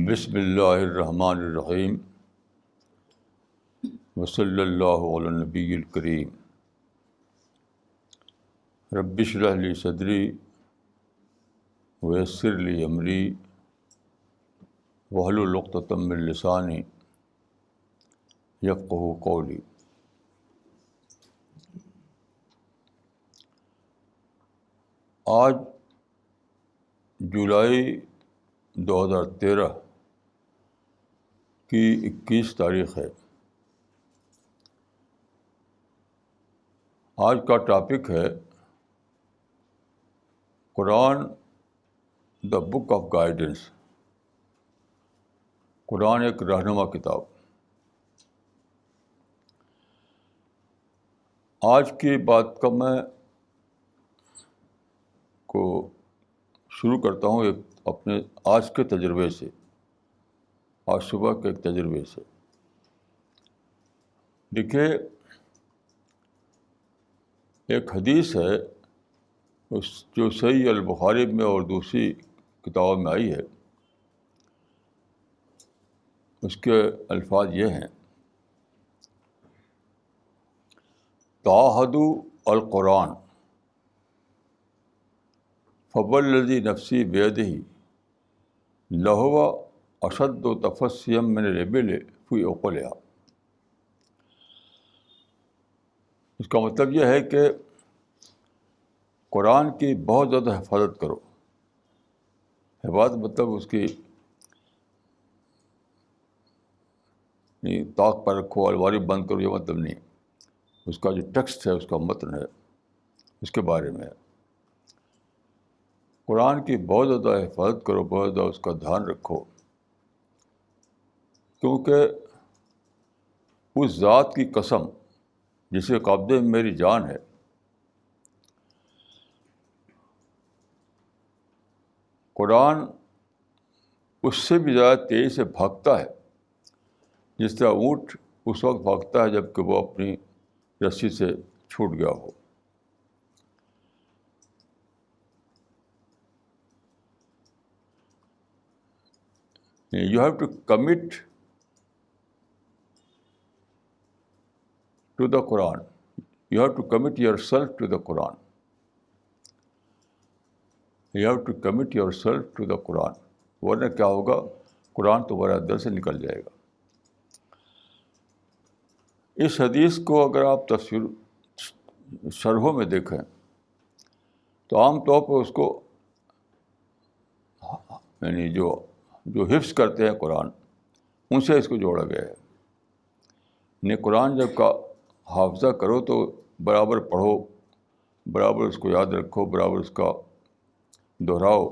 بسم اللہ الرحمن الرحیم وصلی اللہ علی النبی الکریم رب اشرح لی صدری ویسر لی امری واحلل عقدۃ من لسانی یفقہوا قولی۔ آج جولائی 2013 کی 21 تاریخ ہے۔ آج کا ٹاپک ہے قرآن دا بک آف گائیڈنس۔ قرآن ایک رہنما کتاب۔ آج کی بات کا میں کو شروع کرتا ہوں ایک اپنے آج کے تجربے سے، آج صبح کے ایک تجربے سے۔ دیکھیے، ایک حدیث ہے جو صحیح البخاری میں اور دوسری کتابوں میں آئی ہے۔ اس کے الفاظ یہ ہیں: تعاہدوا القرآن فوالذی نفسی بیدہ لہو اشد تفصیا من الابل فی عقلہا۔ اس کا مطلب یہ ہے کہ قرآن کی بہت زیادہ حفاظت کرو۔ حفاظت مطلب اس کی طاق پر رکھو، الماری بند کرو، یہ مطلب نہیں۔ اس کا جو ٹیکسٹ ہے، اس کا متن ہے، اس کے بارے میں ہے۔ قرآن کی بہت زیادہ حفاظت کرو، بہت زیادہ اس کا دھیان رکھو، کیونکہ اس ذات کی قسم جسے قبضے میں میری جان ہے، قرآن اس سے بھی زیادہ تیزی سے بھاگتا ہے جس طرح اونٹ اس وقت بھاگتا ہے جب کہ وہ اپنی رسی سے چھوٹ گیا ہو۔ You have to commit to the Quran. You have to commit yourself to the Quran. You have to commit yourself to the Quran. ورنہ کیا ہوگا؟ قرآن تمہارے اندر سے نکل جائے گا۔ اس حدیث کو اگر آپ شرحوں میں دیکھیں تو عام طور پر اس کو یعنی جو حفظ کرتے ہیں قرآن، ان سے اس کو جوڑا گیا ہے۔ یعنی قرآن جب کا حافظہ کرو تو برابر پڑھو، برابر اس کو یاد رکھو، برابر اس کا دہراؤ،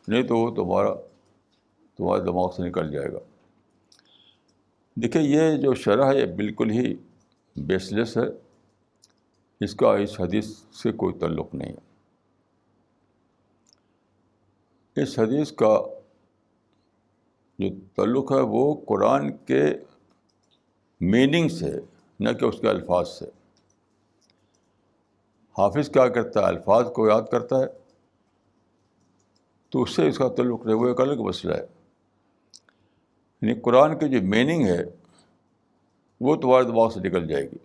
نہیں تو وہ تمہارے دماغ سے نکل جائے گا۔ دیکھیے، یہ جو شرح ہے یہ بالکل ہی بیس لیس ہے، اس کا اس حدیث سے کوئی تعلق نہیں ہے۔ اس حدیث کا جو تعلق ہے وہ قرآن کے میننگ سے، نہ کہ اس کے الفاظ سے۔ حافظ کیا کرتا ہے؟ الفاظ کو یاد کرتا ہے، تو اس سے اس کا تعلق نہیں، وہ ایک الگ مسئلہ ہے۔ یعنی قرآن کی جو میننگ ہے وہ تمہارے دماغ سے نکل جائے گی۔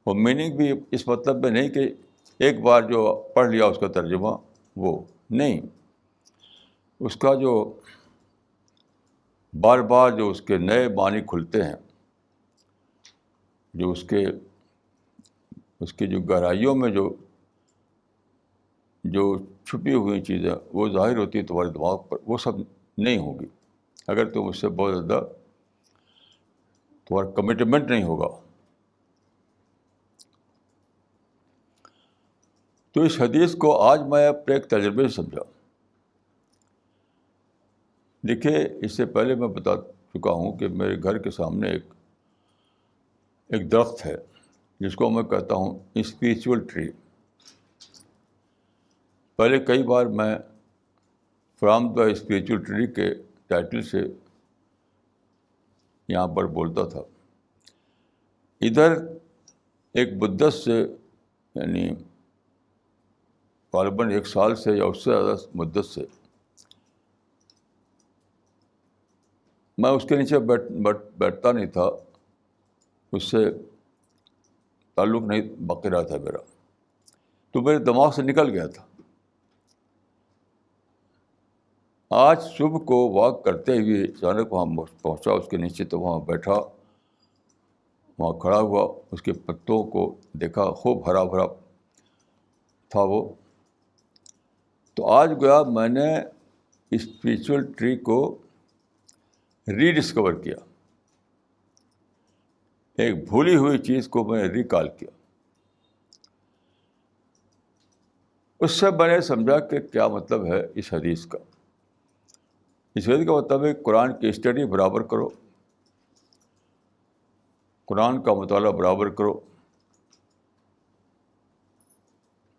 وہ میننگ بھی اس مطلب میں نہیں کہ ایک بار جو پڑھ لیا اس کا ترجمہ، وہ نہیں۔ اس کا جو بار بار جو اس کے نئے معنی کھلتے ہیں، جو اس کی جو گہرائیوں میں جو چھپی ہوئی چیزیں وہ ظاہر ہوتی ہیں تمہارے دماغ پر، وہ سب نہیں ہوگی اگر تم اس سے بہت زیادہ تمہارا کمٹمنٹ نہیں ہوگا۔ تو اس حدیث کو آج میں اپنے ایک تجربے سے سمجھا۔ دیکھیے، اس سے پہلے میں بتا چکا ہوں کہ میرے گھر کے سامنے ایک درخت ہے جس کو میں کہتا ہوں اسپریچول ٹری۔ پہلے کئی بار میں فرام دا اسپریچول ٹری کے ٹائٹل سے یہاں پر بولتا تھا۔ ادھر ایک مدت سے، یعنی غالباً 1 سال سے یا اس سے زیادہ مدت سے، میں اس کے نیچے بیٹھتا نہیں تھا، اس سے تعلق نہیں باقی رہا تھا میرا، تو میرے دماغ سے نکل گیا تھا۔ آج صبح کو واک کرتے ہوئے اچانک وہاں پہنچا اس کے نیچے، تو وہاں بیٹھا، وہاں کھڑا ہوا، اس کے پتوں کو دیکھا، خوب ہرا بھرا تھا وہ۔ تو آج گویا میں نے اسپریچول ٹری کو ری ڈسکور کیا، ایک بھولی ہوئی چیز کو میں نے ریکال کیا۔ اس سے میں نے سمجھا کہ کیا مطلب ہے اس حدیث کا۔ اس حدیث کا مطلب ہے قرآن کی اسٹڈی برابر کرو، قرآن کا مطالعہ برابر کرو،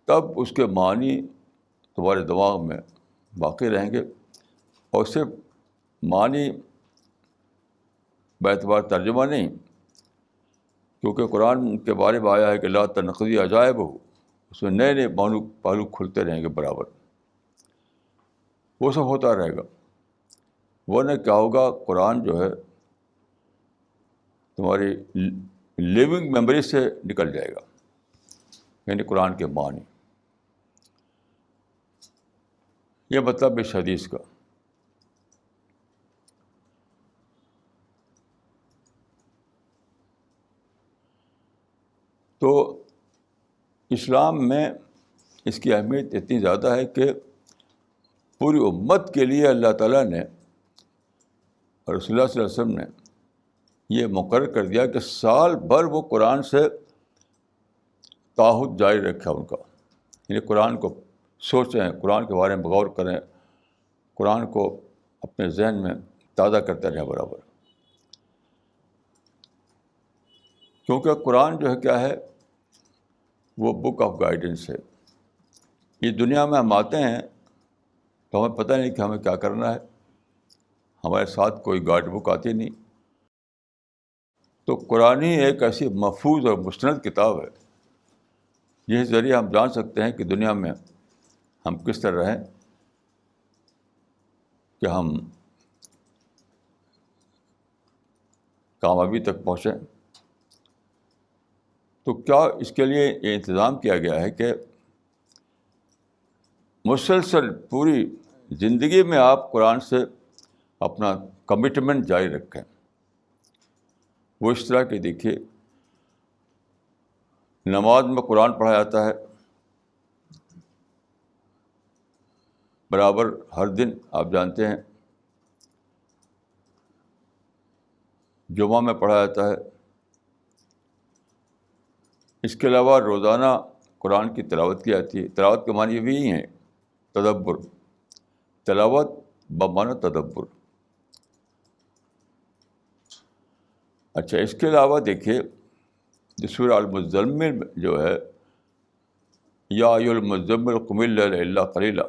تب اس کے معنی تمہارے دماغ میں باقی رہیں گے، اور صرف معنی باعتبار ترجمہ نہیں، کیونکہ قرآن کے بارے میں آیا ہے کہ لا تنقضی عجائب ہو، اس میں نئے نئے پہلو کھلتے رہیں گے برابر، وہ سب ہوتا رہے گا۔ ورنہ کیا ہوگا، قرآن جو ہے تمہاری لیونگ میموری سے نکل جائے گا، یعنی قرآن کے معنی۔ یہ مطلب اس حدیث کا۔ تو اسلام میں اس کی اہمیت اتنی زیادہ ہے کہ پوری امت کے لیے اللہ تعالیٰ نے اور رسول اللہ صلی اللہ علیہ وسلم نے یہ مقرر کر دیا کہ سال بھر وہ قرآن سے تعہد جاری رکھا ان کا، یعنی قرآن کو سوچیں، قرآن کے بارے میں غور کریں، قرآن کو اپنے ذہن میں تازہ کرتے رہیں برابر، کیونکہ قرآن جو ہے کیا ہے، وہ بک آف گائیڈنس ہے۔ اس دنیا میں ہم آتے ہیں تو ہمیں پتہ نہیں کہ ہمیں کیا کرنا ہے، ہمارے ساتھ کوئی گائیڈ بک آتی نہیں، تو قرآن ہی ایک ایسی محفوظ اور مستند کتاب ہے جس ذریعے ہم جان سکتے ہیں کہ دنیا میں ہم کس طرح رہیں کہ ہم کامیابی تک پہنچیں۔ تو کیا اس کے لیے یہ انتظام کیا گیا ہے کہ مسلسل پوری زندگی میں آپ قرآن سے اپنا کمٹمنٹ جاری رکھیں۔ وہ اس طرح کہ دیکھیے، نماز میں قرآن پڑھا جاتا ہے برابر ہر دن، آپ جانتے ہیں، جمعہ میں پڑھا جاتا ہے۔ اس کے علاوہ روزانہ قرآن کی تلاوت کی جاتی ہے۔ تلاوت کے معنی بھی یہی ہیں، تدبر، تلاوت بمعنی تدبر۔ اچھا، اس کے علاوہ دیکھیے جو سورہ المزمل جو ہے، یا ایھا المزمل قم اللیل الا قلیلا،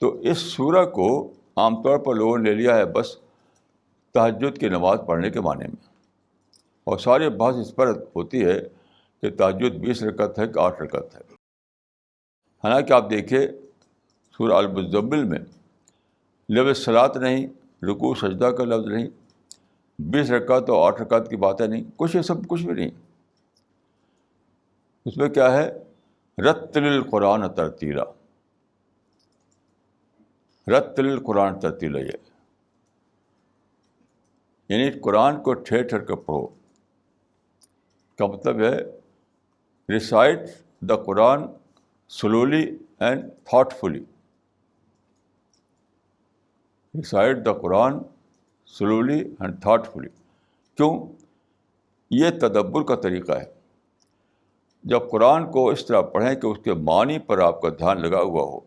تو اس سورہ کو عام طور پر لوگوں نے لے لیا ہے بس تہجد کی نماز پڑھنے کے معنی میں، اور سارے بحث اس پر ہوتی ہے کہ تہجد 20 رکعت ہے کہ 8 رکعت ہے۔ حالانکہ آپ دیکھیں سورہ المزمل میں لفظ صلاۃ نہیں، رکوع سجدہ کا لفظ نہیں، 20 رکعت اور 8 رکعت کی باتیں نہیں، کچھ یہ سب کچھ بھی نہیں۔ اس میں کیا ہے، رتل القرآن ترتیلا، رتل القرآن ترتیلا، یہ یعنی قرآن کو ٹھہر ٹھہر کر پڑھو کا مطلب ہے recite the Quran slowly and thoughtfully, recite the Quran slowly and thoughtfully. کیوں؟ یہ تدبر کا طریقہ ہے۔ جب قرآن کو اس طرح پڑھیں کہ اس کے معنی پر آپ کا دھیان لگا ہوا ہو،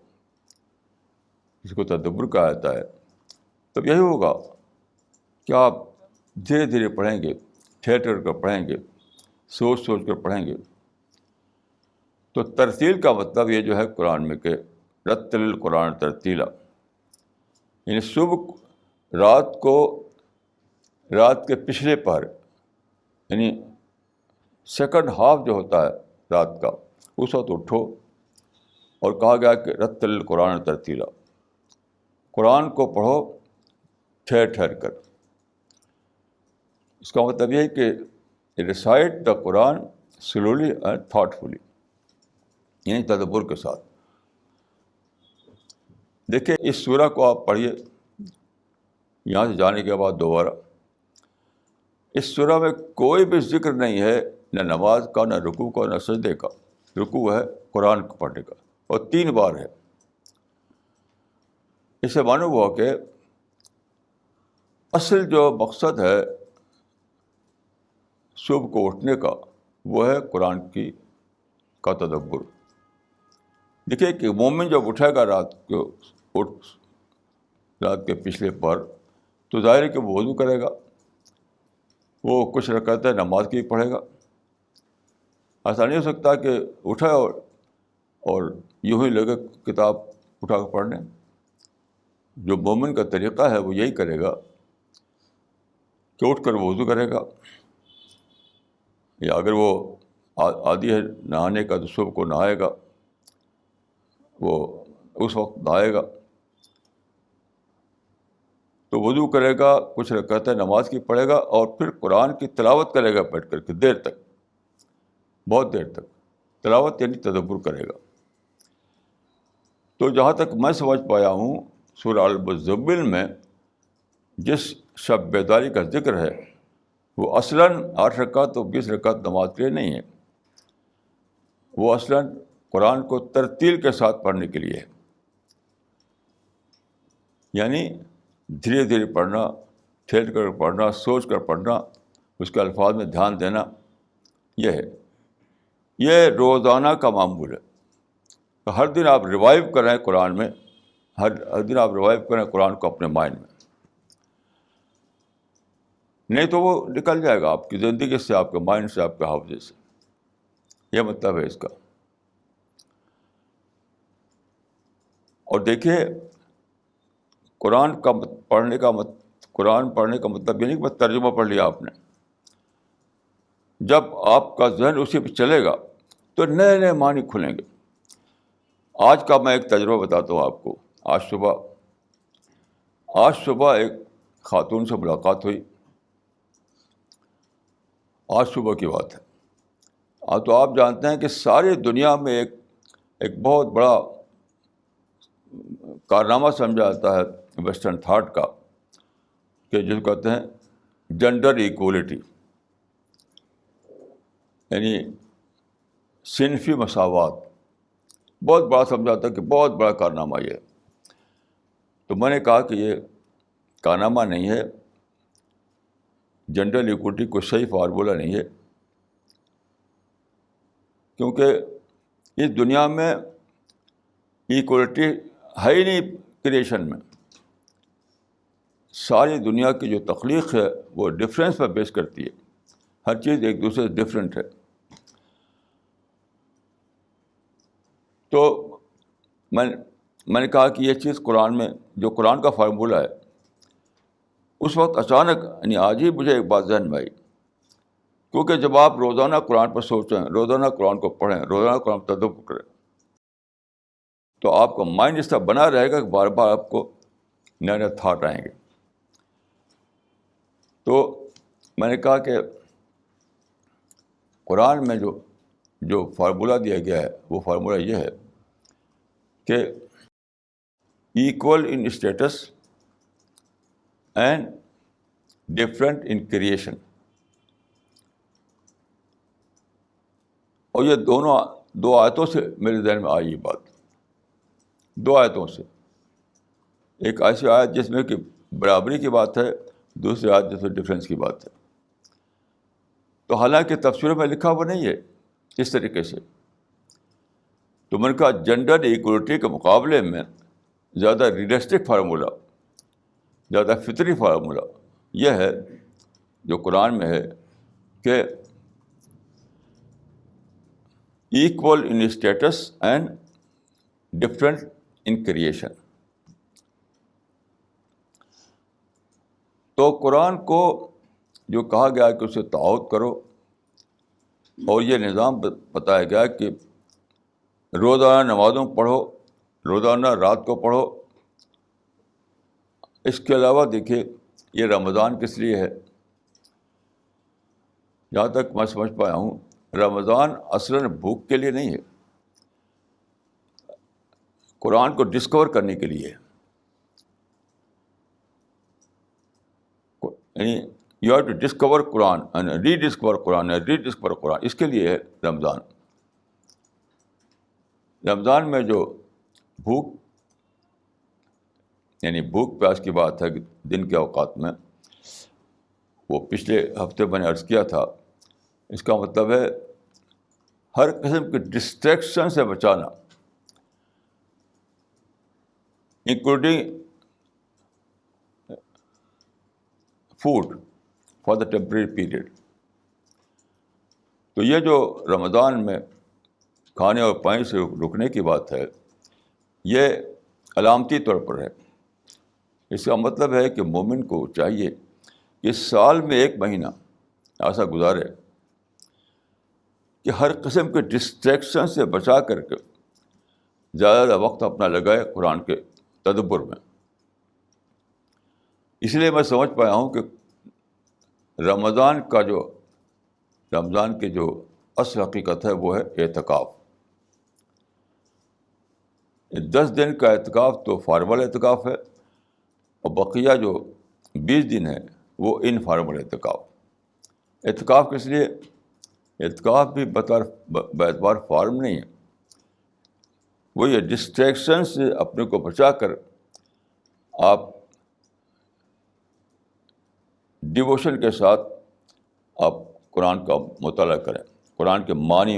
جس کو تدبر کہا جاتا ہے، تب یہی ہوگا کہ آپ دھیرے دھیرے پڑھیں گے، ٹھہر ٹھہر کر پڑھیں گے، سوچ سوچ کر پڑھیں گے۔ تو ترتیل کا مطلب یہ جو ہے قرآن میں کہ رتل القرآن ترتیلا، یعنی صبح رات کے پچھلے پہر، یعنی سیکنڈ ہاف جو ہوتا ہے رات کا، اس وقت اٹھو، اور کہا گیا کہ رتل القرآن ترتیلا، قرآن کو پڑھو ٹھہر ٹھہر کر. اس کا مطلب یہ ہے کہ recite the Quran slowly and thoughtfully, یعنی تدبر کے ساتھ. دیکھیں اس سورہ کو آپ پڑھیے یہاں سے جانے کے بعد دوبارہ. اس سورہ میں کوئی بھی ذکر نہیں ہے نہ نماز کا، نہ رکوع کا، نہ سجدے کا. رکوع ہے قرآن کو پڑھنے کا اور 3 بار ہے. اس سے معلوم ہوا کہ اصل جو مقصد ہے صبح کو اٹھنے کا وہ ہے قرآن کا تدبر. دیکھیے کہ مومن جب اٹھے گا رات کے پچھلے پہر تو ظاہر ہے کہ وہ وضو کرے گا، وہ کچھ رکعتیں نماز کی پڑھے گا. ایسا نہیں ہو سکتا کہ اٹھے اور یوں ہی لگے کتاب اٹھا کر پڑھنے. جو مومن کا طریقہ ہے وہ یہی کرے گا کہ اٹھ کر وہ وضو کرے گا، یا اگر وہ عادی ہے نہانے کا تو صبح کو نہائے گا، وہ اس وقت نہائے گا تو وضو کرے گا، کچھ رکعتیں نماز کی پڑھے گا اور پھر قرآن کی تلاوت کرے گا بیٹھ کر کے دیر تک، بہت دیر تک. تلاوت یعنی تدبر کرے گا. تو جہاں تک میں سمجھ پایا ہوں سورہ المزمل میں جس شب بیداری کا ذکر ہے وہ اصلاً 8 رکعت اور 20 رکعت نماز کے لیے نہیں ہے. وہ اصلاً قرآن کو ترتیل کے ساتھ پڑھنے کے لیے ہے، یعنی دھیرے دھیرے پڑھنا، ٹھہر کر پڑھنا، سوچ کر پڑھنا، اس کے الفاظ میں دھیان دینا. یہ ہے، یہ روزانہ کا معمول ہے. ہر دن آپ ریوائیو کریں قرآن میں، ہر دن آپ ریوائیو کریں قرآن کو اپنے مائنڈ میں، نہیں تو وہ نکل جائے گا آپ کی زندگی سے، آپ کے مائنڈ سے، آپ کے حافظے سے. یہ مطلب ہے اس کا. اور دیکھیے قرآن پڑھنے کا مطلب یہ نہیں کہ بس ترجمہ پڑھ لیا آپ نے. جب آپ کا ذہن اسی پہ چلے گا تو نئے نئے معنی کھلیں گے. آج کا میں ایک تجربہ بتاتا ہوں آپ کو. آج صبح ایک خاتون سے ملاقات ہوئی. آج صبح کی بات ہے. تو آپ جانتے ہیں کہ ساری دنیا میں ایک بہت بڑا کارنامہ سمجھا جاتا ہے ویسٹرن تھاٹ کا، کہ جس کو کہتے ہیں جینڈر ایکولیٹی، یعنی صنفی مساوات. بہت بڑا سمجھا جاتا ہے کہ بہت بڑا کارنامہ یہ ہے. تو میں نے کہا کہ یہ کارنامہ نہیں ہے، جینڈر ایکولیٹی کو صحیح فارمولہ نہیں ہے، کیونکہ اس دنیا میں ایکولیٹی ہے ہی نہیں. کریشن میں ساری دنیا کی جو تخلیق ہے وہ ڈفرینس پر بیس کرتی ہے. ہر چیز ایک دوسرے سے ڈفرینٹ ہے. تو میں نے کہا کہ یہ چیز قرآن میں جو قرآن کا فارمولہ ہے، اس وقت اچانک یعنی آج ہی مجھے ایک بات ذہن میں آئی. کیونکہ جب آپ روزانہ قرآن پر سوچیں، روزانہ قرآن کو پڑھیں، روزانہ قرآن پر تدبر کریں، تو آپ کا مائنڈ اس طرح بنا رہے گا کہ بار بار آپ کو نئے نئے تھاٹ آئیں گے. تو میں نے کہا کہ قرآن میں جو فارمولہ دیا گیا ہے وہ فارمولہ یہ ہے کہ equal in status and different in creation. اور یہ دو آیتوں سے میرے ذہن میں آئی یہ بات. 2 آیتوں سے. ایک ایسی آیت جس میں کہ برابری کی بات ہے، دوسری آیت جس میں ڈفرینس کی بات ہے. تو حالانکہ تفسیر میں لکھا ہوا نہیں ہے اس طریقے سے. تو میں نے کہا جینڈر ایکولیٹی کے مقابلے میں زیادہ ریئلسٹک فارمولہ، زیادہ فطری فارمولہ یہ ہے جو قرآن میں ہے کہ equal in status and different in creation. تو قرآن کو جو کہا گیا کہ اسے تعاہد کرو، اور یہ نظام بتایا گیا کہ روزانہ نمازوں پڑھو، روزانہ رات کو پڑھو، اس کے علاوہ دیکھیے یہ رمضان کس لیے ہے؟ جہاں تک میں سمجھ پایا ہوں رمضان اصلاً بھوک کے لیے نہیں ہے، قرآن کو ڈسکور کرنے کے لیے ہے. یعنی you have to discover Quran and rediscover Quran rediscover Quran, اس کے لیے ہے رمضان. رمضان میں جو بھوک یعنی بھوک پیاس کی بات ہے کہ دن کے اوقات میں، وہ پچھلے ہفتے میں نے عرض کیا تھا، اس کا مطلب ہے ہر قسم کی ڈسٹریکشن سے بچانا، including food for the temporary period. تو یہ جو رمضان میں کھانے اور پانی سے رکنے کی بات ہے، یہ علامتی طور پر ہے. اس کا مطلب ہے کہ مومن کو چاہیے کہ سال میں ایک مہینہ ایسا گزارے کہ ہر قسم کے ڈسٹریکشن سے بچا کر کے زیادہ وقت اپنا لگائے قرآن کے تدبر میں. اس لیے میں سمجھ پایا ہوں کہ رمضان کی جو اصل حقیقت ہے وہ ہے اعتکاف. 10 دن کا اعتکاف تو فارمل اعتکاف ہے، اور بقیہ جو 20 دن ہے وہ انفارمل اعتکاف. اعتکاف کس لیے؟ اعتکاف بھی باعتبار فارم نہیں ہے، وہ یہ ڈسٹریکشن سے اپنے کو بچا کر آپ ڈیووشن کے ساتھ آپ قرآن کا مطالعہ کریں، قرآن کے معنی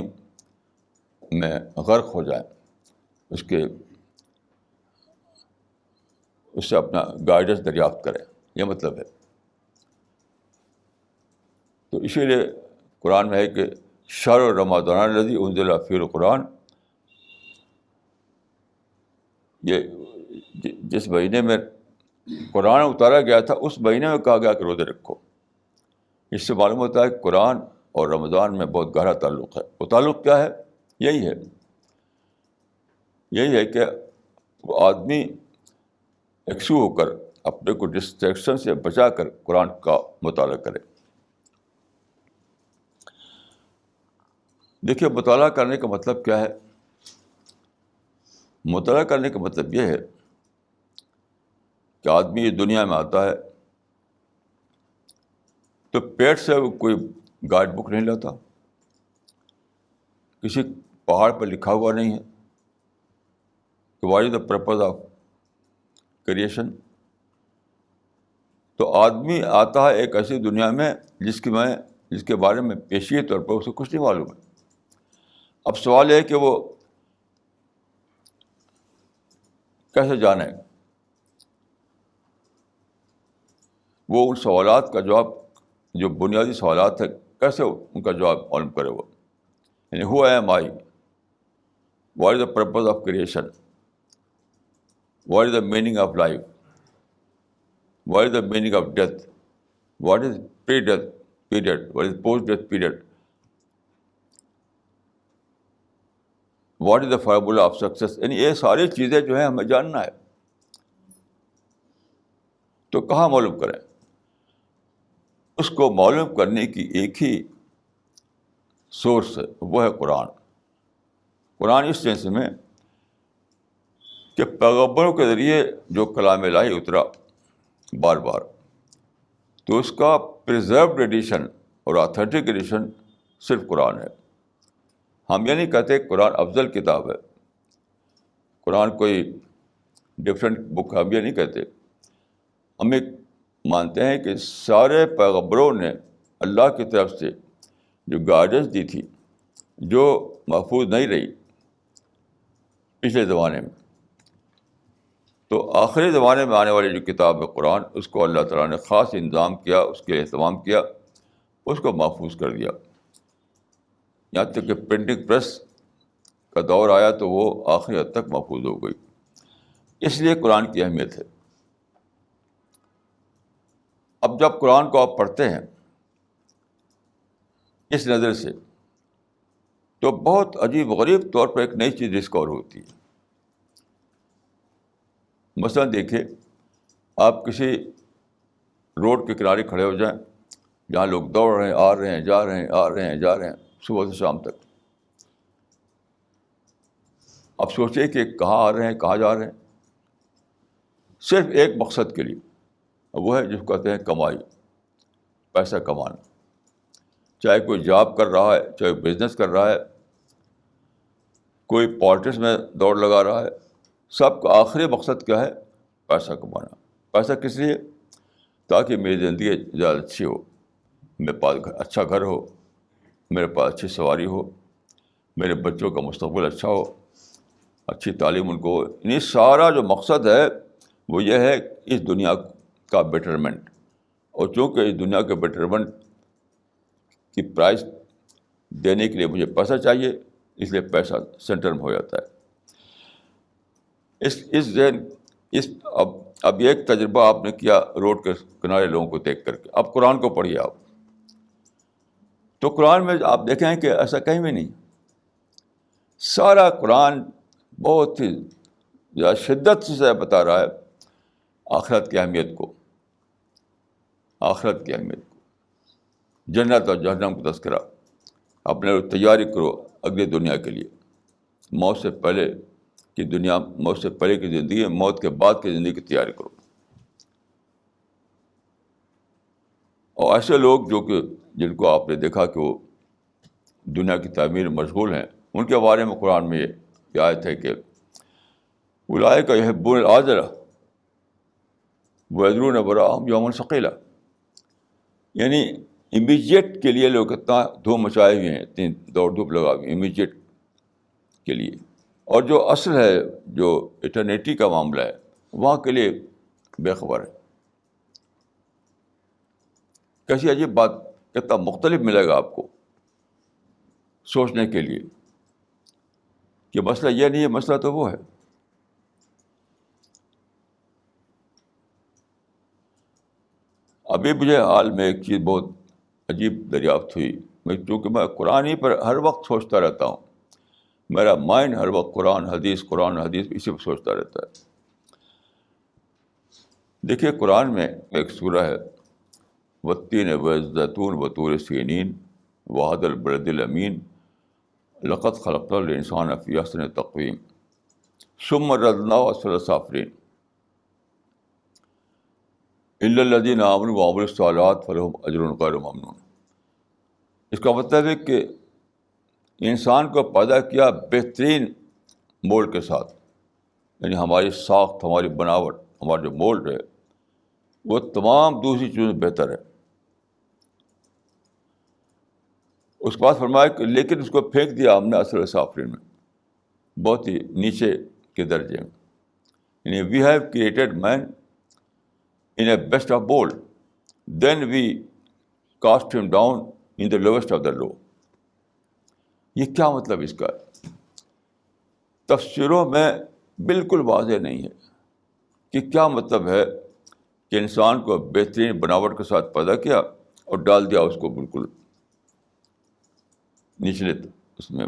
میں غرق ہو جائیں، اس سے اپنا گائیڈنس دریافت کریں. یہ مطلب ہے. تو اسی لیے قرآن میں ہے کہ شہر رمضان الذی انزل فیہ القرآن، یہ جس مہینے میں قرآن اتارا گیا تھا اس مہینے میں کہا گیا کہ روزے رکھو. اس سے معلوم ہوتا ہے کہ قرآن اور رمضان میں بہت گہرا تعلق ہے. وہ تعلق کیا ہے؟ یہی ہے کہ آدمی یکسو ہو کر اپنے کو ڈسٹریکشن سے بچا کر قرآن کا مطالعہ کرے. دیکھیے مطالعہ کرنے کا مطلب کیا ہے؟ مطالعہ کرنے کا مطلب یہ ہے کہ آدمی یہ دنیا میں آتا ہے تو پیٹ سے کوئی گائیڈ بک نہیں لاتا، کسی پہاڑ پر لکھا ہوا نہیں ہے کہ what is the purpose of creation. تو آدمی آتا ہے ایک ایسی دنیا میں جس کے بارے میں پیشگی طور پر اسے کچھ نہیں معلوم ہے. اب سوال یہ ہے کہ وہ کیسے جانے، وہ ان سوالات کا جواب، جو بنیادی سوالات ہیں، کیسے ان کا جواب معلوم کرے وہ؟ یعنی who am I, what is the purpose of creation, what is the meaning of life, what is the meaning of death, what is pre death period, what is post death period, what is the formula of success. یعنی یہ ساری چیزیں جو ہیں ہمیں جاننا ہے. تو کہاں معلوم کریں؟ اس کو معلوم کرنے کی ایک ہی سورس ہے، وہ ہے قرآن. قرآن اس سینس میں کہ پیغمبروں کے ذریعے جو کلام الہی اترا بار بار، تو اس کا پریزروڈ ایڈیشن اور آتھینٹک ایڈیشن صرف قرآن ہے. ہم یہ نہیں کہتے قرآن افضل کتاب ہے، قرآن کوئی ڈفرینٹ بک ہے، ہم یہ نہیں کہتے. ہم ایک مانتے ہیں کہ سارے پیغمبروں نے اللہ کی طرف سے جو گائیڈنس دی تھی، جو محفوظ نہیں رہی پچھلے زمانے میں، تو آخری زمانے میں آنے والی جو کتاب ہے قرآن، اس کو اللہ تعالیٰ نے خاص انتظام کیا، اس کے اہتمام کیا، اس کو محفوظ کر دیا. یہاں تک کہ پرنٹنگ پریس کا دور آیا تو وہ آخری حد تک محفوظ ہو گئی. اس لیے قرآن کی اہمیت ہے. اب جب قرآن کو آپ پڑھتے ہیں اس نظر سے، تو بہت عجیب غریب طور پر ایک نئی چیز ڈسکور ہوتی ہے. مثلاً دیکھیے آپ کسی روڈ کے کنارے کھڑے ہو جائیں جہاں لوگ دوڑ رہے ہیں، آ رہے ہیں، جا رہے ہیں، آ رہے ہیں، جا رہے ہیں، صبح سے شام تک. اب سوچیں کہ کہاں آ رہے ہیں، کہاں جا رہے ہیں، صرف ایک مقصد کے لیے، وہ ہے جس کو کہتے ہیں کمائی، پیسہ کمانا. چاہے کوئی جاب کر رہا ہے، چاہے بزنس کر رہا ہے، کوئی پالیٹکس میں دوڑ لگا رہا ہے، سب کا آخری مقصد کیا ہے؟ پیسہ کمانا. پیسہ کس لیے؟ تاکہ میری زندگی زیادہ اچھی ہو، میرے پاس اچھا گھر ہو، میرے پاس اچھی سواری ہو، میرے بچوں کا مستقبل اچھا ہو، اچھی تعلیم ان کو ہو. یعنی سارا جو مقصد ہے وہ یہ ہے اس دنیا کا بیٹرمنٹ. اور چونکہ اس دنیا کے بیٹرمنٹ کی پرائز دینے کے لیے مجھے پیسہ چاہیے، اس لیے پیسہ سینٹر میں ہو جاتا ہے. اس ذہن اس اب یہ ایک تجربہ آپ نے کیا روڈ کے کنارے لوگوں کو دیکھ کر کے. اب قرآن کو پڑھیے آپ، تو قرآن میں آپ دیکھیں کہ ایسا کہیں بھی نہیں. سارا قرآن بہت ہی زیادہ شدت سے بتا رہا ہے آخرت کی اہمیت کو، آخرت کی اہمیت کو، جنت اور جہنم کو تذکرہ. اپنے تیاری کرو اگلی دنیا کے لیے، موت سے پہلے کی دنیا، موت سے پہلے کی زندگی، موت کے بعد کی زندگی کی تیاری کرو. اور ایسے لوگ جو کہ جن کو آپ نے دیکھا کہ وہ دنیا کی تعمیر میں مشغول ہیں، ان کے بارے میں قرآن میں یہ آیت ہے کہ اولئک یحبون العاجلہ ویذرون وراءہم یوما ثقیلا. یعنی امیجیٹ کے لیے لوگ اتنا دھوم مچائے ہوئے ہیں، اتنی دوڑ دھوپ لگا ہوئی امیجیٹ کے لیے، اور جو اصل ہے، جو ایٹرنیٹی کا معاملہ ہے، وہاں کے لیے بے خبر ہے. کیسی عجیب بات، کتنا مختلف ملے گا آپ کو سوچنے کے لیے کہ مسئلہ یہ نہیں ہے، مسئلہ تو وہ ہے. ابھی مجھے حال میں ایک چیز بہت عجیب دریافت ہوئی. چونکہ میں قرآن ہی پر ہر وقت سوچتا رہتا ہوں، میرا مائنڈ ہر وقت قرآن حدیث اسی پہ سوچتا رہتا ہے. دیکھیے قرآن میں ایک سورہ ہے والتین والزیتون وطور سینین وهذا البلد الامین لقد خلقنا الانسان فی احسن تقویم ثم رددناه اسفل سافلین الا الذین آمنوا وعملوا الصالحات فلهم اجر غیر ممنون. اس کا مطلب ہے کہ انسان کو پیدا کیا بہترین مولڈ کے ساتھ، یعنی ہماری ساخت، ہماری بناوٹ، ہمارا جو مولڈ ہے وہ تمام دوسری چیزوں سے بہتر ہے. اس کے بعد فرمایا کہ لیکن اس کو پھینک دیا ہم نے اسفل سافلین میں، بہت ہی نیچے کے درجے میں. یعنی we have created man in a best of bold, then we cast him down in the lowest of the low. یہ کیا مطلب اس کا؟ تفسیروں میں بالکل واضح نہیں ہے کہ کیا مطلب ہے کہ انسان کو بہترین بناوٹ کے ساتھ پیدا کیا اور ڈال دیا اس کو بالکل نچلے اس میں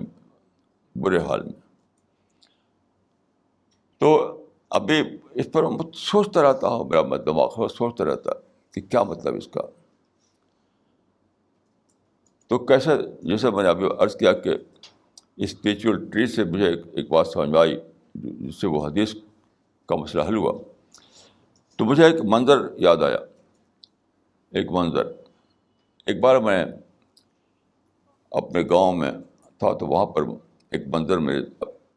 برے حال میں. تو ابھی اس پر میں سوچتا رہتا ہوں، میرا دماغ سوچتا رہتا کہ کیا مطلب اس کا. تو کیسے، جیسے میں نے ابھی عرض کیا کہ اسپریچول ٹری سے مجھے ایک بات سمجھ میں آئی جس سے وہ حدیث کا مسئلہ حل ہوا. تو مجھے ایک منظر یاد آیا، ایک منظر. ایک بار میں اپنے گاؤں میں تھا تو وہاں پر ایک منظر میرے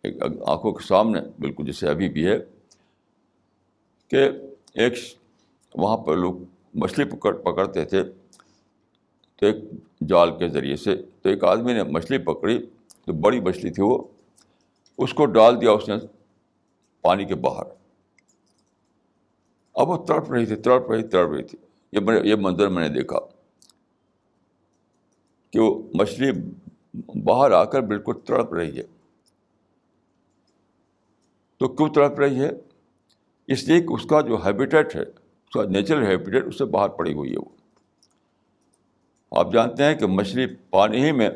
ایک آنکھوں کے سامنے بالکل جیسے ابھی بھی ہے کہ ایک وہاں پر لوگ مچھلی پکڑتے تھے تو ایک جال کے ذریعے سے. تو ایک آدمی نے مچھلی پکڑی تو بڑی مچھلی تھی، وہ اس کو ڈال دیا اس نے پانی کے باہر. اب وہ تڑپ رہی تھی. یہ منظر میں نے دیکھا کہ وہ مچھلی باہر آ کر بالکل تڑپ رہی ہے. تو کیوں تڑپ رہی ہے؟ اس لیے کہ اس کا جو ہیبیٹیٹ ہے، اس کا نیچرل ہیبیٹیٹ اس سے باہر پڑی ہوئی ہے. وہ آپ جانتے ہیں کہ مچھلی پانی ہی میں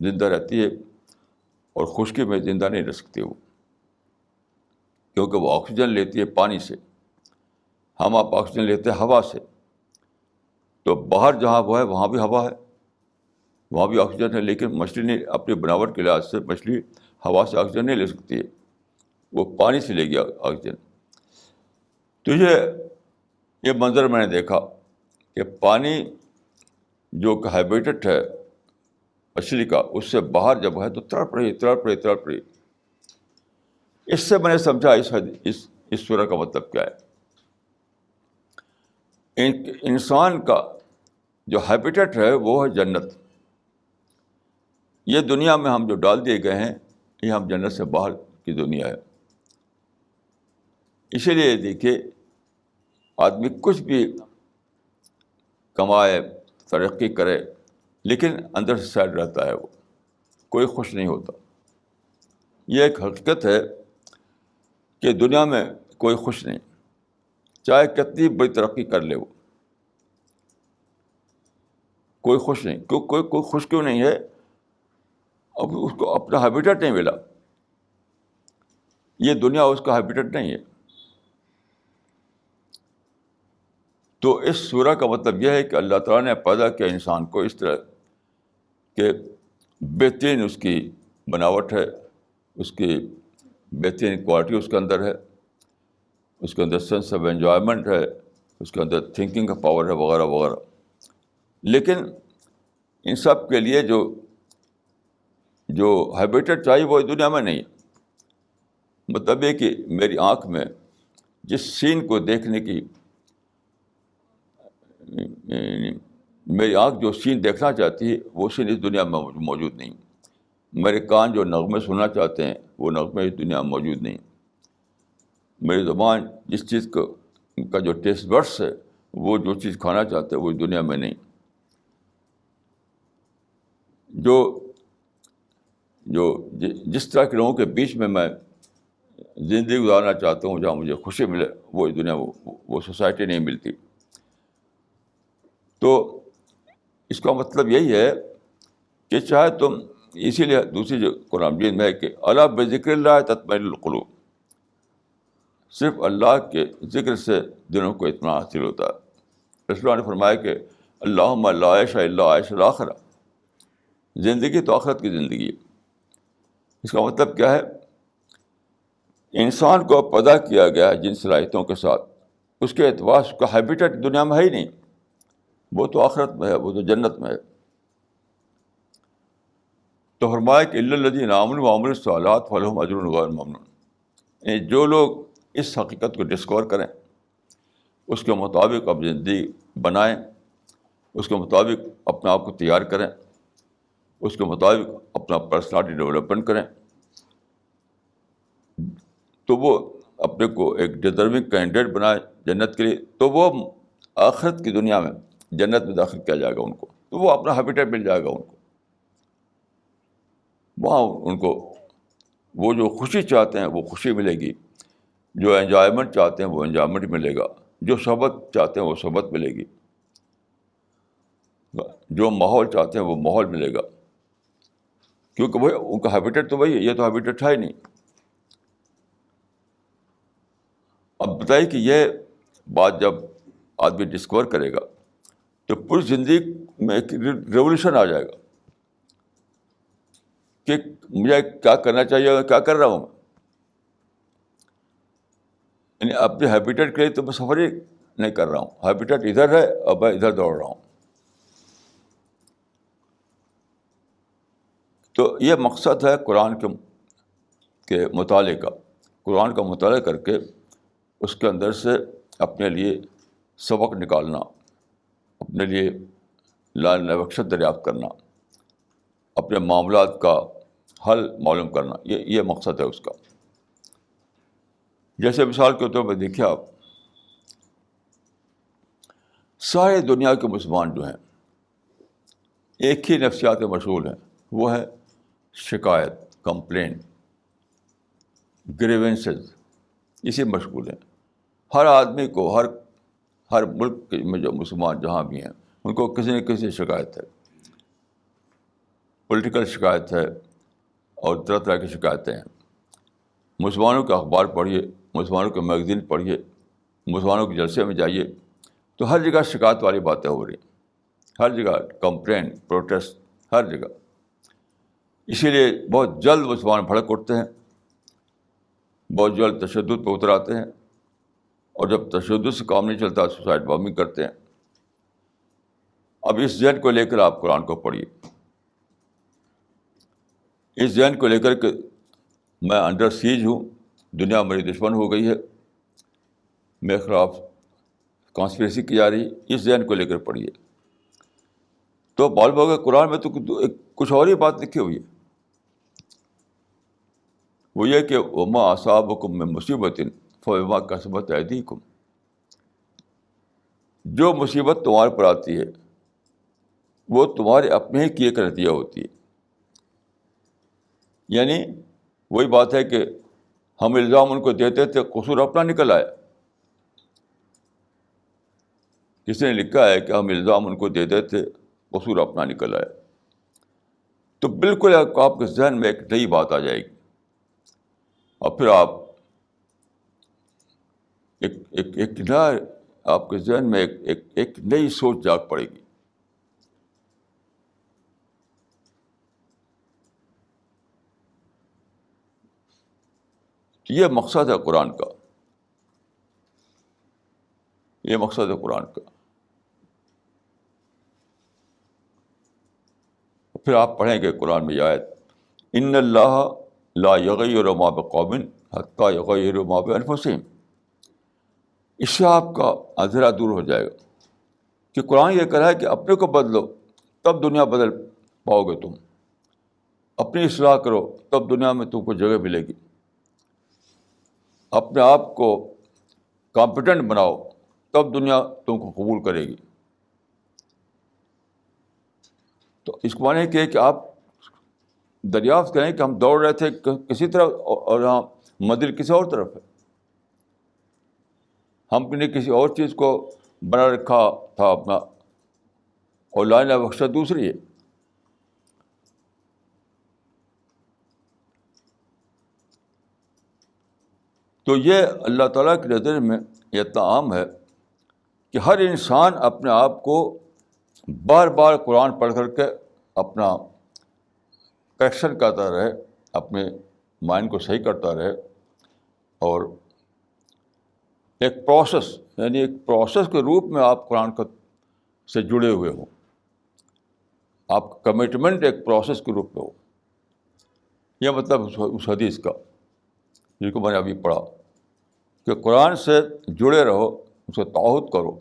زندہ رہتی ہے اور خشکی میں زندہ نہیں رہ سکتی وہ، کیونکہ وہ آکسیجن لیتی ہے پانی سے. ہم آپ آکسیجن لیتے ہیں ہوا سے، تو باہر جہاں وہ ہے وہاں بھی ہوا ہے، وہاں بھی آکسیجن ہے، لیکن مچھلی نے اپنی بناوٹ کے لحاظ سے مچھلی ہوا سے آکسیجن نہیں لے سکتی ہے، وہ پانی سے لے گیا آکسیجن۔ تو یہ منظر میں نے دیکھا کہ پانی جو کہ ہیبیٹٹ ہے مچھلی کا، اس سے باہر جب ہے تو تڑپ رہی۔ اس سے میں نے سمجھا اس سورہ کا مطلب کیا ہے۔ انسان کا جو ہیبیٹٹ ہے وہ ہے جنت۔ یہ دنیا میں ہم جو ڈال دیے گئے ہیں، یہ ہم جنت سے باہر کی دنیا ہے۔ اسی لیے دیکھیے، آدمی کچھ بھی کمائے، ترقی کرے، لیکن اندر سے سیڈ رہتا ہے، وہ کوئی خوش نہیں ہوتا۔ یہ ایک حقیقت ہے کہ دنیا میں کوئی خوش نہیں، چاہے کتنی بڑی ترقی کر لے، وہ کوئی خوش نہیں۔ کوئی خوش کیوں نہیں ہے؟ اب اس کو اپنا ہیبیٹٹ نہیں ملا، یہ دنیا اس کا ہیبیٹٹ نہیں ہے۔ تو اس سورہ کا مطلب یہ ہے کہ اللہ تعالیٰ نے پیدا کیا انسان کو اس طرح کہ بہترین اس کی بناوٹ ہے، اس کی بہترین کوالٹی اس کے اندر ہے، اس کے اندر سینس آف انجوائمنٹ ہے، اس کے اندر تھنکنگ کا پاور ہے، وغیرہ وغیرہ۔ لیکن ان سب کے لیے جو ہیبیٹٹ چاہیے وہ دنیا میں نہیں ہے۔ مطلب یہ کہ میری آنکھ میں جس سین کو دیکھنے کی، میری آنکھ جو سین دیکھنا چاہتی ہے وہ سین اس دنیا میں موجود نہیں۔ میرے کان جو نغمے سننا چاہتے ہیں وہ نغمے اس دنیا میں موجود نہیں۔ میری زبان جس چیز کا جو ٹیسٹ برڈس ہے، وہ جو چیز کھانا چاہتے ہیں وہ اس دنیا میں نہیں۔ جس طرح کے لوگوں کے بیچ میں زندگی گزارنا چاہتا ہوں، جہاں مجھے خوشی ملے، وہ اس دنیا وہ سوسائٹی نہیں ملتی۔ تو اس کا مطلب یہی ہے کہ چاہے تم، اسی لیے دوسری جو قرآن مجید میں ہے کہ الا بذکر اللہ تطمئن القلوب، صرف اللہ کے ذکر سے دلوں کو اطمینان حاصل ہوتا ہے۔ رسول اللہ نے فرمایا کہ اللہم لا عیش الا عیش الآخرہ، زندگی تو آخرت کی زندگی ہے۔ اس کا مطلب کیا ہے؟ انسان کو پیدا کیا گیا ہے جن صلاحیتوں کے ساتھ، اس کے اعتبار سے اس کا ہیبیٹٹ دنیا میں ہے ہی نہیں، وہ تو آخرت میں ہے، وہ تو جنت میں ہے۔ تو فرمایا کہ الا الذین آمنوا وعملوا الصالحات فلہم اجر غیر ممنون۔ جو لوگ اس حقیقت کو ڈسکور کریں، اس کے مطابق اپنی زندگی بنائیں، اس کے مطابق اپنے آپ کو تیار کریں، اس کے مطابق اپنا پرسنالٹی ڈیولپمنٹ کریں، تو وہ اپنے کو ایک ڈیزرونگ کینڈیڈیٹ بنائے جنت کے لیے، تو وہ آخرت کی دنیا میں جنت میں داخل کیا جائے گا ان کو، تو وہ اپنا ہیبیٹیٹ مل جائے گا ان کو، وہاں ان کو وہ جو خوشی چاہتے ہیں وہ خوشی ملے گی، جو انجوائمنٹ چاہتے ہیں وہ انجوائمنٹ ملے گا، جو صحبت چاہتے ہیں وہ صحبت ملے گی، جو ماحول چاہتے ہیں وہ ماحول ملے گا، کیونکہ وہ ان کا ہیبیٹیٹ تو وہی ہے، یہ تو ہیبیٹیٹ ہے ہی نہیں۔ اب بتائیے کہ یہ بات جب آدمی ڈسکور کرے گا تو پوری زندگی میں ایک ریولیوشن آ جائے گا کہ مجھے کیا کرنا چاہیے اور کیا کر رہا ہوں۔ یعنی اپنے ہیبیٹیٹ کے لیے تو میں سفر ہی نہیں کر رہا ہوں، ہیبیٹیٹ ادھر ہے اور میں ادھر دوڑ رہا ہوں۔ تو یہ مقصد ہے قرآن کے مطالعے کا، قرآن کا مطالعہ کر کے اس کے اندر سے اپنے لیے سبق نکالنا، اپنے لیے لائن بخشت دریافت کرنا، اپنے معاملات کا حل معلوم کرنا، یہ مقصد ہے اس کا۔ جیسے مثال کے طور پر دیکھیے آپ، سارے دنیا کے مسلمان جو ہیں ایک ہی نفسیات میں مشغول ہیں، وہ ہے شکایت، کمپلین، گریونسز، اسی مشغول ہیں۔ ہر آدمی کو، ہر ملک میں جو مسلمان جہاں بھی ہیں ان کو کسی نہ کسی شکایت ہے، پولیٹیکل شکایت ہے اور طرح طرح کی شکایتیں ہیں۔ مسلمانوں کے اخبار پڑھیے، مسلمانوں کے میگزین پڑھیے، مسلمانوں کے جلسے میں جائیے تو ہر جگہ شکایت والی باتیں ہو رہی ہیں، ہر جگہ کمپلین، پروٹیسٹ، ہر جگہ. اسی لیے بہت جلد مسلمان بھڑک اٹھتے ہیں، بہت جلد تشدد پہ اتر آتے ہیں، اور جب تشدد سے کام نہیں چلتا سوسائڈ بامبنگ کرتے ہیں. اب اس ذہن کو لے کر آپ قرآن کو پڑھیے، اس ذہن کو لے کر کہ میں انڈر سیج ہوں، دنیا میری دشمن ہو گئی ہے، میرے خلاف کانسپریسی کی جا رہی ہے، اس ذہن کو لے کر پڑھیے. تو معلوم ہوگا قرآن میں تو کچھ اور ہی بات لکھی ہوئی ہے. وہ یہ کہ وما اصابکم من مصیبت فبما کسبت ایدیکم، جو مصیبت تمہارے پر آتی ہے وہ تمہارے اپنے ہی کیے کا نتیجہ ہوتی ہے. یعنی وہی بات ہے کہ ہم الزام ان کو دیتے تھے، قصور اپنا نکل آیا. کسی نے لکھا ہے کہ ہم الزام ان کو دیتے تھے، قصور اپنا نکل آیا. تو بالکل آپ کے ذہن میں ایک نئی بات آ جائے گی، اور پھر آپ ایک نیا، آپ کے ذہن میں ایک نئی سوچ جاگ پڑے گی. یہ مقصد ہے قرآن کا، یہ مقصد ہے قرآن کا. پھر آپ پڑھیں گے قرآن میں یہ آیت، ان اللہ لا یغیر ما بقوم حتی یغیروا ما بانفسہم. اس سے آپ کا اندھیرا دور ہو جائے گا کہ قرآن یہ کہا ہے کہ اپنے کو بدلو تب دنیا بدل پاؤ گے تم، اپنی اصلاح کرو تب دنیا میں تم کو جگہ ملے گی، اپنے آپ کو کمپیٹنٹ بناؤ تب دنیا تم کو قبول کرے گی. تو اس کو معنی کہ آپ دریافت کریں کہ ہم دوڑ رہے تھے کسی طرف اور ہاں منزل کسی اور طرف ہے. ہم نے کسی اور چیز کو بنا رکھا تھا اپنا، اور لائن آف مقصد دوسری ہے. تو یہ اللہ تعالیٰ کی نظر میں یہ اتنا عام ہے کہ ہر انسان اپنے آپ کو بار بار قرآن پڑھ کر کے اپنا کریکشن کرتا رہے، اپنے مائنڈ کو صحیح کرتا رہے، اور ایک پروسیس، یعنی ایک پروسیس کے روپ میں آپ قرآن سے جڑے ہوئے ہوں. آپ کا کمٹمنٹ ایک پروسیس کے روپ میں ہو. یہ مطلب اس حدیث کا جس کو میں نے ابھی پڑھا کہ قرآن سے جڑے رہو، اس کو تعہد کرو،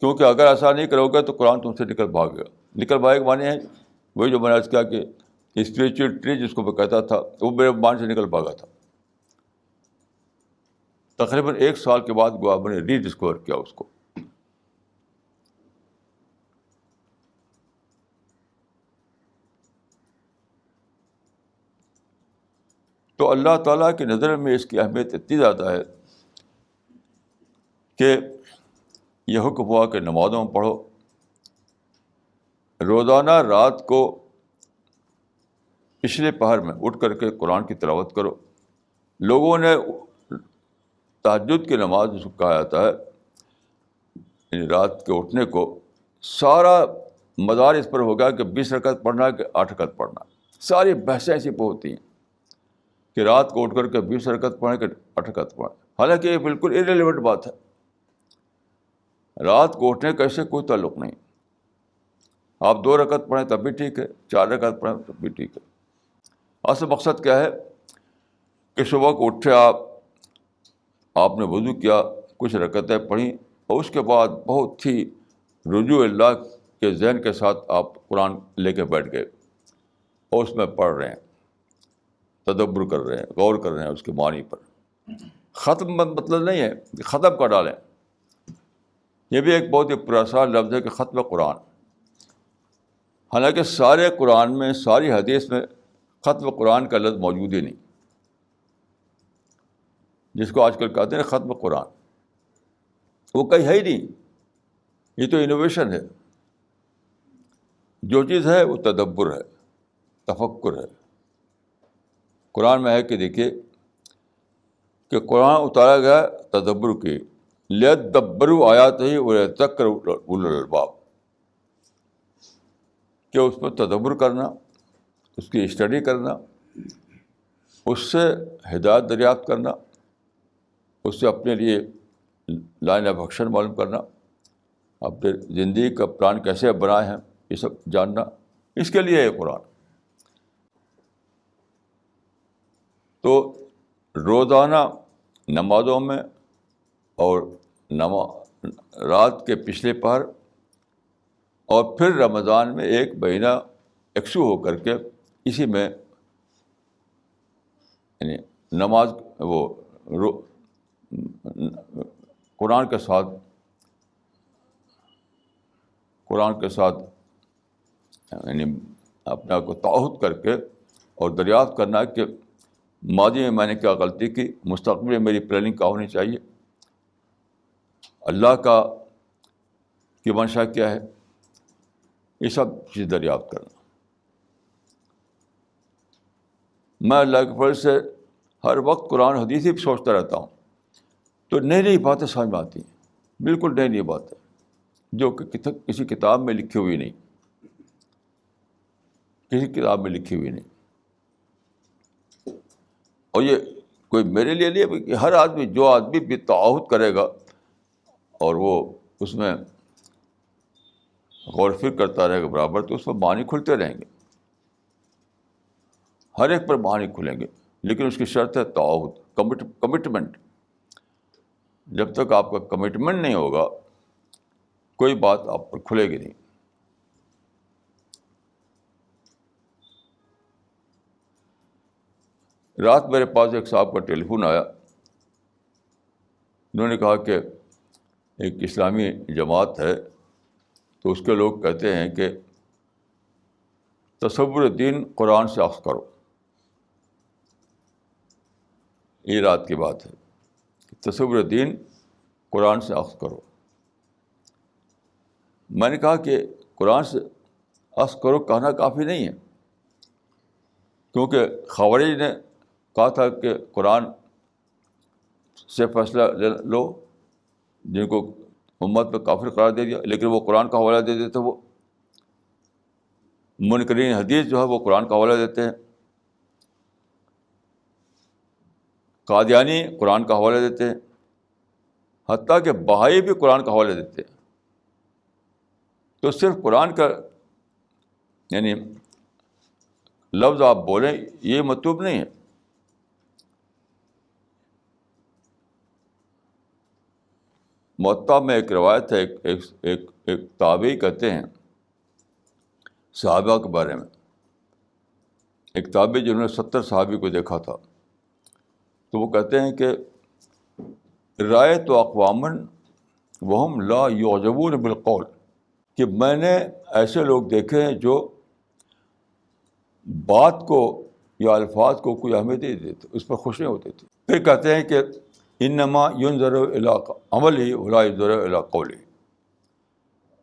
کیونکہ اگر ایسا نہیں کرو گے تو قرآن تم سے نکل بھاگے گا. نکل بھاگے معنی ہے وہی جو میں نے عرض کیا کہ اسپریچول ٹری جس کو میں کہتا تھا وہ میرے مان سے نکل بھاگا تھا. تقریباً 1 سال کے بعد میں نے ری ڈسکور کیا اس کو. تو اللہ تعالیٰ کی نظر میں اس کی اہمیت اتنی زیادہ ہے کہ یہ حکم ہوا کہ نمازوں میں پڑھو، روزانہ رات کو پچھلے پہر میں اٹھ کر کے قرآن کی تلاوت کرو. لوگوں نے تہجد کی نماز جس کو کہا جاتا ہے، یعنی رات کے اٹھنے کو، سارا مدار اس پر ہو گیا کہ 20 رکعت پڑھنا ہے کہ 8 رکعت پڑھنا ہے. ساری بحثیں ایسی پہ ہوتی ہیں کہ رات کو اٹھ کر کے 20 رکعت پڑھیں کہ 8 رکعت پڑھیں. حالانکہ یہ بالکل irrelevant بات ہے. رات کو اٹھنے کا اس سے کوئی تعلق نہیں. آپ 2 رکعت پڑھیں تب بھی ٹھیک ہے، 4 رکعت پڑھیں تب بھی ٹھیک ہے. اصل مقصد کیا ہے کہ صبح کو اٹھے آپ نے وضو کیا، کچھ رکعتیں پڑھیں، اور اس کے بعد بہت ہی رجوع اللہ کے ذہن کے ساتھ آپ قرآن لے کے بیٹھ گئے اور اس میں پڑھ رہے ہیں، تدبر کر رہے ہیں، غور کر رہے ہیں اس کے معنی پر. ختم مطلب نہیں ہے کہ ختم کر ڈالیں. یہ بھی ایک بہت ہی پراسرار لفظ ہے کہ ختم قرآن. حالانکہ سارے قرآن میں، ساری حدیث میں ختم قرآن کا لفظ موجود ہی نہیں. جس کو آج کل کہتے ہیں ختم قرآن، وہ کہیں ہے ہی نہیں. یہ تو انوویشن ہے. جو چیز ہے وہ تدبر ہے، تفکر ہے. قرآن میں ہے کہ دیکھیے کہ قرآن اتارا گیا تدبر کی، لیدبروا آیاتہ ولیتذکر اولو الالباب، کہ اس پر تدبر کرنا، اس کی اسٹڈی کرنا، اس سے ہدایت دریافت کرنا، اس سے اپنے لیے لائن آف ایکشن معلوم کرنا، اپنے زندگی کا پلان کیسے بنائے ہیں یہ سب جاننا، اس کے لیے ہے قرآن۔ تو روزانہ نمازوں میں اور رات کے پچھلے پہر اور پھر رمضان میں ایک مہینہ یکسو ہو کر کے اسی میں یعنی نماز قرآن کے ساتھ یعنی اپنے آپ کو تعہد کر کے اور دریافت کرنا کہ ماضی میں نے کیا غلطی کی، مستقبل میں میری پلاننگ کیا ہونی چاہیے، اللہ کی منشا کیا ہے، یہ سب چیز دریافت کرنا۔ میں اللہ کے فضل سے ہر وقت قرآن حدیث ہی سوچتا رہتا ہوں، تو نئی نئی باتیں سمجھ میں آتی ہیں، بالکل نئی نئی باتیں جو کہ کسی کتاب میں لکھی ہوئی نہیں، کسی کتاب میں لکھی ہوئی نہیں۔ اور یہ کوئی میرے لیے نہیں، کہ ہر آدمی، جو آدمی بھی تعہد کرے گا اور وہ اس میں غور و فکر کرتا رہے گا برابر، تو اس میں معنی کھلتے رہیں گے، ہر ایک پر معنی کھلیں گے، لیکن اس کی شرط ہے تعہد، کمٹمنٹ۔ جب تک آپ کا کمٹمنٹ نہیں ہوگا کوئی بات آپ پر کھلے گی نہیں۔ رات میرے پاس ایک صاحب کا ٹیلی فون آیا، انہوں نے کہا کہ ایک اسلامی جماعت ہے تو اس کے لوگ کہتے ہیں کہ تصور دین قرآن سے اخذ کرو۔ یہ رات کی بات ہے، تصور دین قرآن سے اخذ کرو۔ میں نے کہا کہ قرآن سے اخذ کرو کہنا کافی نہیں ہے، کیونکہ خوارج نے کہا تھا کہ قرآن سے فیصلہ لو، جن کو امت میں کافر قرار دے دیا، لیکن وہ قرآن کا حوالہ دے دیتے، وہ منکرین حدیث جو ہے وہ قرآن کا حوالہ دیتے ہیں، قادیانی قرآن کا حوالہ دیتے ہیں، حتیٰ کہ بہائی بھی قرآن کا حوالہ دیتے ہیں۔ تو صرف قرآن کا یعنی لفظ آپ بولیں یہ مطلوب نہیں ہے۔ موطا میں ایک روایت ہے، ایک تابعی کہتے ہیں صحابہ کے بارے میں، ایک تابعی جنہوں نے 70 صحابی کو دیکھا تھا، تو وہ کہتے ہیں کہ رأیت اقواما وہم لا یعجبون بالقول، کہ میں نے ایسے لوگ دیکھے ہیں جو بات کو یا الفاظ کو کوئی اہمیت نہیں دیتے، اس پر خوش نہیں ہوتے تھے۔ پھر کہتے ہیں کہ انما ينظر الى عمله ولا ينظر الى قوله،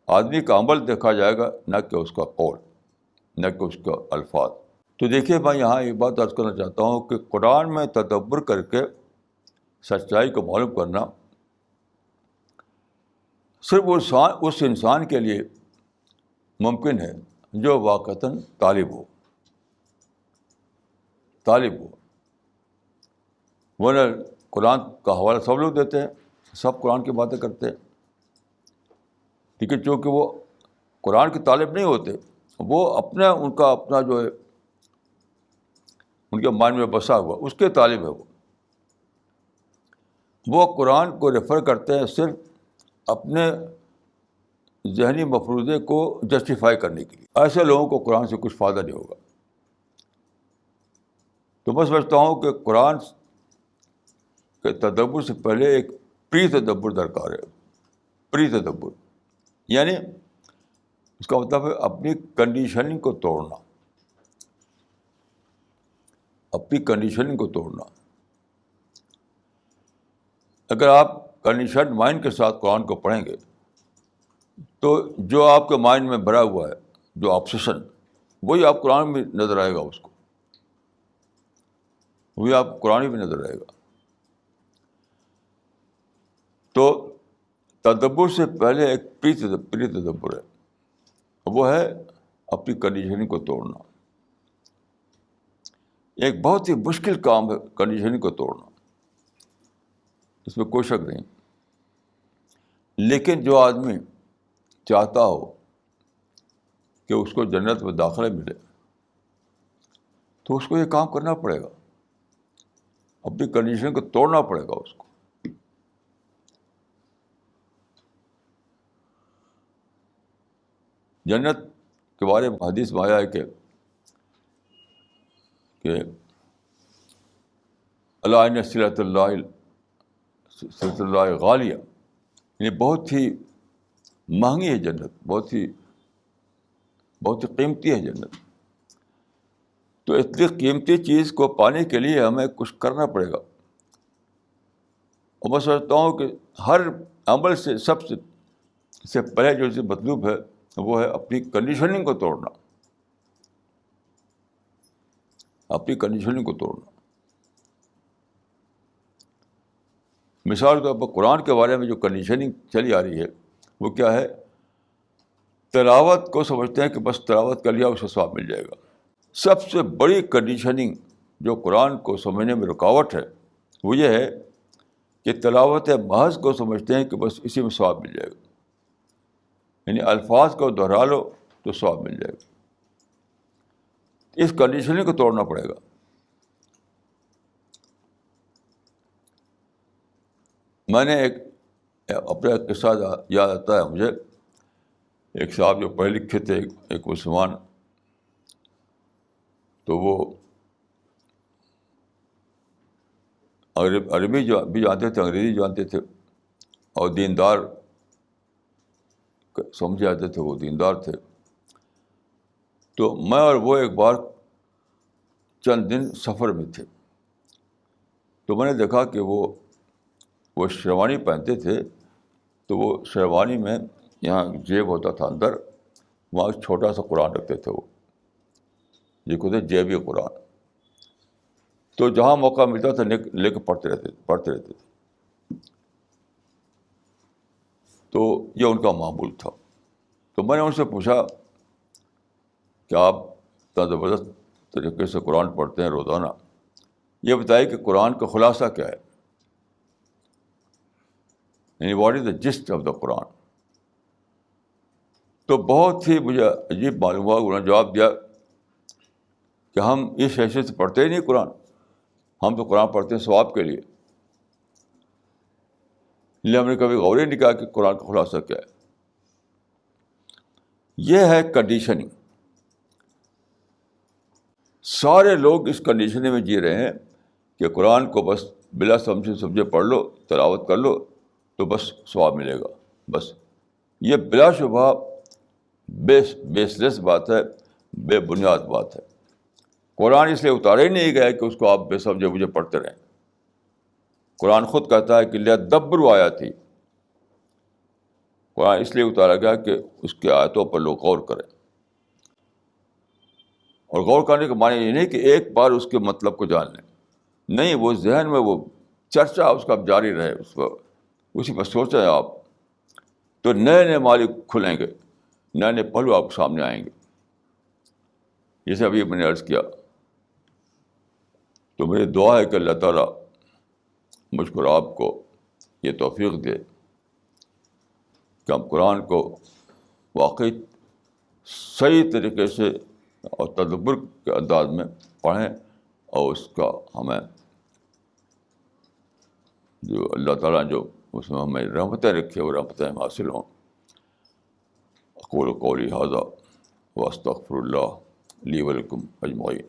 آدمی کا عمل دیکھا جائے گا، نہ کہ اس کا قول، نہ کہ اس کا الفاظ۔ تو دیکھیے میں یہاں یہ بات عرض کرنا چاہتا ہوں کہ قرآن میں تدبر کر کے سچائی کو معلوم کرنا صرف اس انسان کے لیے ممکن ہے جو واقعتاً طالب ہو، ورنہ قرآن کا حوالہ سب لوگ دیتے ہیں، سب قرآن کی باتیں کرتے ہیں، لیکن چونکہ وہ قرآن کے طالب نہیں ہوتے، وہ ان کا اپنا جو ہے ان کے مائنڈ میں بسا ہوا اس کے طالب ہے، وہ قرآن کو ریفر کرتے ہیں صرف اپنے ذہنی مفروضے کو جسٹیفائی کرنے کے لیے۔ ایسے لوگوں کو قرآن سے کچھ فائدہ نہیں ہوگا۔ تو میں سمجھتا ہوں کہ قرآن کے تدبر سے پہلے ایک پری تدبر درکار ہے۔ پری تدبر یعنی اس کا مطلب ہے اپنی کنڈیشننگ کو توڑنا، اپنی کنڈیشننگ کو توڑنا۔ اگر آپ کنڈیشن مائنڈ کے ساتھ قرآن کو پڑھیں گے تو جو آپ کے مائنڈ میں بھرا ہوا ہے، جو آبسیشن، وہی آپ قرآن میں نظر آئے گا، اس کو وہی آپ قرآن میں نظر آئے گا۔ تو تدبر سے پہلے ایک پری تدبر ہے، وہ ہے اپنی کنڈیشننگ کو توڑنا. ایک بہت ہی مشکل کام ہے کنڈیشننگ کو توڑنا، اس میں کوئی شک نہیں. لیکن جو آدمی چاہتا ہو کہ اس کو جنت میں داخلہ ملے تو اس کو یہ کام کرنا پڑے گا، اپنی کنڈیشن کو توڑنا پڑے گا اس کو. جنت کے بارے میں حدیث میں آیا ہے کہ اللہ ان صلۃ اللہ غالیہ، یعنی بہت ہی مہنگی ہے جنت، بہت ہی قیمتی ہے جنت. تو اتنی قیمتی چیز کو پانے کے لیے ہمیں کچھ کرنا پڑے گا. اور میں سمجھتا ہوں کہ ہر عمل سے سب سے پہلے جو چیز مطلوب ہے وہ ہے اپنی کنڈیشننگ کو توڑنا، اپنی کنڈیشننگ کو توڑنا. مثال کے طور پر قرآن کے بارے میں جو کنڈیشننگ چلی آ رہی ہے وہ کیا ہے؟ تلاوت کو سمجھتے ہیں کہ بس تلاوت کر لیا اس کو ثواب مل جائے گا. سب سے بڑی کنڈیشننگ جو قرآن کو سمجھنے میں رکاوٹ ہے وہ یہ ہے کہ تلاوت محض کو سمجھتے ہیں کہ بس اسی میں ثواب مل جائے گا، یعنی الفاظ کو دہرا لو تو ثواب مل جائے گا. اس کنڈیشننگ کو توڑنا پڑے گا. میں نے اپنا قصہ یاد آتا ہے مجھے. ایک صاحب جو پڑھے لکھے تھے، ایک مسلمان، تو وہ عربی بھی جانتے تھے، انگریزی جانتے تھے، اور دیندار سمجھ جاتے تھے، وہ دیندار تھے. تو میں اور وہ ایک بار چند دن سفر میں تھے، تو میں نے دیکھا کہ وہ شیروانی پہنتے تھے. تو وہ شیروانی میں یہاں جیب ہوتا تھا اندر، وہاں ایک چھوٹا سا قرآن رکھتے تھے، وہ جس کو کہتے جیبی قرآن. تو جہاں موقع ملتا تھا لے کے پڑھتے رہتے تھے. تو یہ ان کا معمول تھا. تو میں نے ان سے پوچھا کہ آپ اتنا زبردست طریقے سے قرآن پڑھتے ہیں روزانہ، یہ بتائیے کہ قرآن کا خلاصہ کیا ہے، یعنی what is the gist of the Quran. تو بہت ہی مجھے عجیب معلوم ہوا. انہوں نے جواب دیا کہ ہم اس حیثیت سے پڑھتے ہی نہیں قرآن، ہم تو قرآن پڑھتے ہیں ثواب کے لیے. لیکن ہم نے کبھی غور ہی نہیں کیا کہ قرآن کا خلاصہ کیا ہے. یہ ہے کنڈیشننگ. سارے لوگ اس کنڈیشننگ میں جی رہے ہیں کہ قرآن کو بس بلا سمجھے پڑھ لو، تلاوت کر لو تو بس ثواب ملے گا. بس یہ بلا شبہ بیس لیس بات ہے، بے بنیاد بات ہے. قرآن اس لیے اتارا ہی نہیں گیا کہ اس کو آپ بے سمجھے مجھے پڑھتے رہیں. قرآن خود کہتا ہے کہ لیدبروا آیاتی. قرآن اس لیے اتارا گیا کہ اس کی آیتوں پر لوگ غور کریں. اور غور کرنے کا معنی یہ نہیں کہ ایک بار اس کے مطلب کو جان لیں، نہیں، وہ ذہن میں وہ چرچا اس کا جاری رہے، اس پر اسی پر سوچیں آپ، تو نئے نئے مالک کھلیں گے، نئے نئے پہلو آپ کے سامنے آئیں گے. جیسے ابھی میں نے عرض کیا. تو میری دعا ہے کہ اللہ تعالیٰ مجھ کو اور آپ کو یہ توفیق دے کہ ہم قرآن کو واقعی صحیح طریقے سے اور تدبر کے انداز میں پڑھیں، اور اس کا ہمیں جو اللہ تعالیٰ جو اس میں ہمیں رحمتیں رکھی وہ رحمتیں حاصل ہوں. اقول قولی ھذا واستغفر اللہ لی ولکم اجمعین.